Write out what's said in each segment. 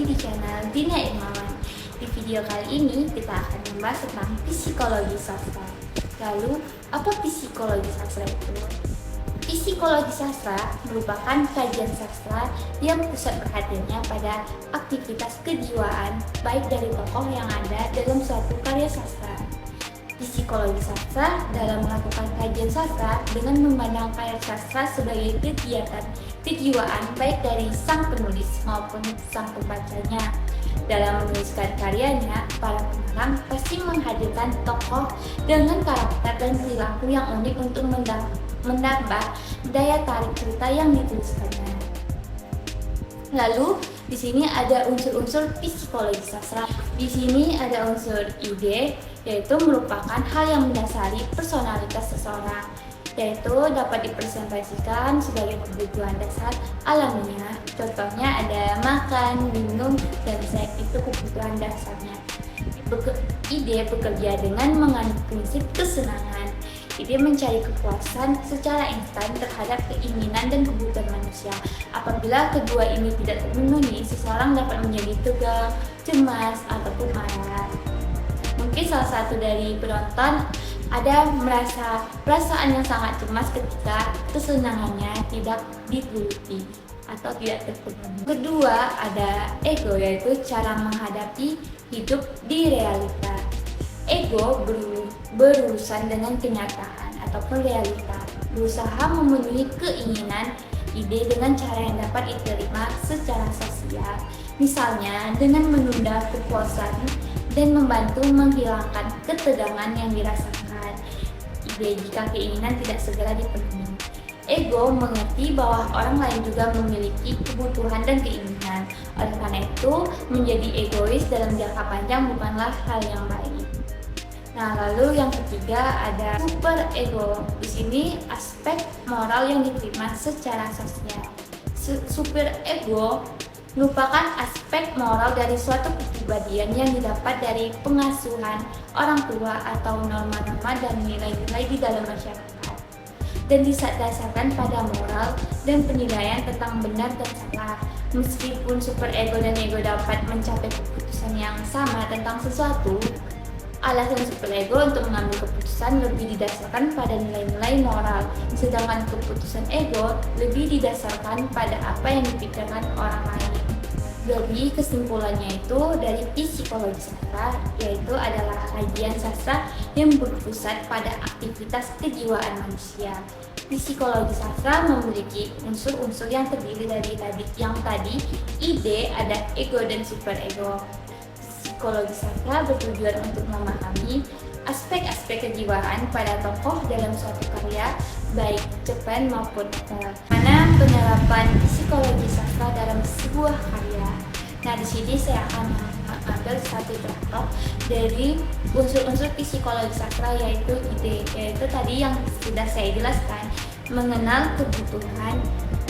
di channel Dina Irmawan. Di video kali ini kita akan membahas tentang psikologi sastra. Lalu, apa psikologi sastra itu? Psikologi sastra merupakan kajian sastra yang pusat perhatiannya pada aktivitas kejiwaan baik dari tokoh yang ada dalam suatu karya sastra. Psikologi sastra dalam melakukan kajian sastra dengan memandang karya sastra sebagai kegiatan kejiwaan baik dari sang penulis maupun sang pembacanya. Dalam menuliskan karyanya, para pengarang pasti menghadirkan tokoh dengan karakter dan perilaku yang unik untuk menambah daya tarik cerita yang dituliskannya. Lalu, di sini ada unsur-unsur psikologi sastra. Di sini ada unsur ide, yaitu merupakan hal yang mendasari personalitas seseorang, yaitu dapat dipresentasikan sebagai kebutuhan dasar alamiah. Contohnya ada makan, minum, dan seks, itu kebutuhan dasarnya. Ide bekerja dengan mengandung prinsip kesenangan. Ide mencari kepuasan secara instan terhadap keinginan dan kebutuhan manusia. Apabila kedua ini tidak terpenuhi, seseorang dapat menjadi tegang, cemas, ataupun marah. Mungkin salah satu dari penonton ada merasa perasaan yang sangat cemas ketika kesenangannya tidak dituruti atau tidak terpenuhi. Kedua, ada ego, yaitu cara menghadapi hidup di realita. Ego berurusan dengan kenyataan ataupun realita, berusaha memenuhi keinginan ide dengan cara yang dapat diterima secara sosial, misalnya dengan menunda kepuasan dan membantu menghilangkan ketegangan yang dirasakan ide jika keinginan tidak segera dipenuhi. Ego mengerti bahwa orang lain juga memiliki kebutuhan dan keinginan. Oleh karena itu, menjadi egois dalam jangka panjang bukanlah hal yang baik. Nah, lalu yang ketiga ada super ego. Di sini aspek moral yang diterima secara sosial. Super ego merupakan aspek moral dari suatu kepribadian yang didapat dari pengasuhan orang tua atau norma-norma dan nilai-nilai di dalam masyarakat, dan didasarkan pada moral dan penilaian tentang benar dan salah. Meskipun super ego dan ego dapat mencapai keputusan yang sama tentang sesuatu, alasan super ego untuk mengambil keputusan lebih didasarkan pada nilai-nilai moral, sedangkan keputusan ego lebih didasarkan pada apa yang dipikirkan orang lain. Jadi kesimpulannya itu dari psikologi sastra, yaitu adalah kajian sastra yang berpusat pada aktivitas kejiwaan manusia. Psikologi sastra memiliki unsur-unsur yang terdiri dari tadi ide, ada ego dan super ego. Psikologi sastra bertujuan untuk memahami aspek-aspek kejiwaan pada tokoh dalam suatu karya, baik cerpen maupun novel. Mana penerapan psikologi sastra dalam sebuah karya? Nah, di sini saya akan mengambil satu contoh dari unsur-unsur psikologi sastra, yaitu ide, yaitu tadi yang sudah saya jelaskan, mengenal kebutuhan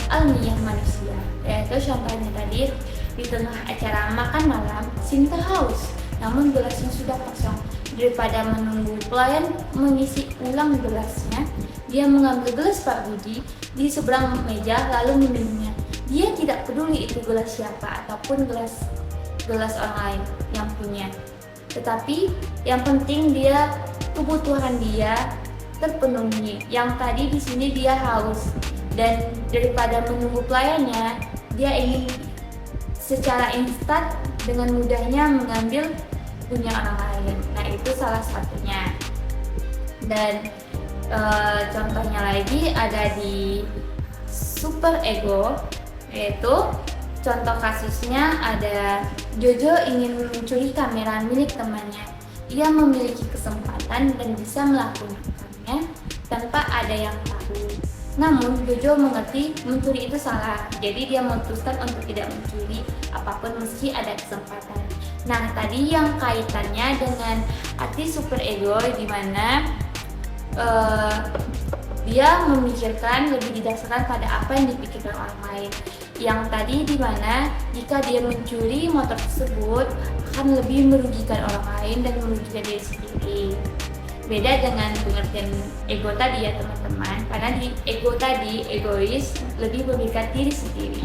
alamiah manusia. Yaitu contohnya tadi, di tengah acara makan malam, Sinta haus, namun gelasnya sudah kosong. Daripada menunggu pelayan mengisi ulang gelasnya, dia mengambil gelas Pak Budi di seberang meja lalu meminumnya. Dia tidak peduli itu gelas siapa ataupun gelas orang lain yang punya. Tetapi yang penting kebutuhan dia terpenuhi. Yang tadi di sini dia haus, dan daripada menunggu pelayannya, dia ingin secara instan dengan mudahnya mengambil punya orang lain. Nah, itu salah satunya. Dan contohnya lagi ada di super ego, yaitu contoh kasusnya ada Jojo ingin mencuri kamera milik temannya. Ia memiliki kesempatan dan bisa melakukannya tanpa ada yang tahu. Namun Jojo mengerti mencuri itu salah, jadi dia memutuskan untuk tidak mencuri apapun meski ada kesempatan. Nah, tadi yang kaitannya dengan arti super ego, di mana dia memikirkan lebih didasarkan pada apa yang dipikirkan orang lain. Yang tadi di mana jika dia mencuri motor tersebut akan lebih merugikan orang lain dan merugikan diri sendiri. Beda dengan pengertian ego tadi ya teman-teman, karena di ego tadi, egois, lebih memikirkan diri sendiri.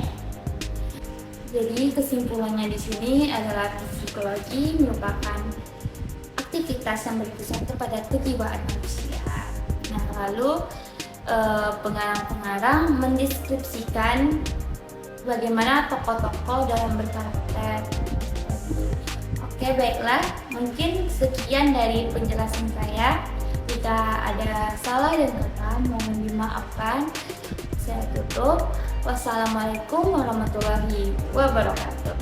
Jadi kesimpulannya di sini adalah psikologi merupakan aktivitas yang berpusat kepada kejiwaan manusia. Nah, lalu pengarang-pengarang mendeskripsikan bagaimana tokoh-tokoh dalam berkarakter. Oke, baiklah, mungkin sekian dari penjelasan saya. Jika ada salah dan kata, mohon dimaafkan. Saya tutup. Wassalamualaikum warahmatullahi wabarakatuh.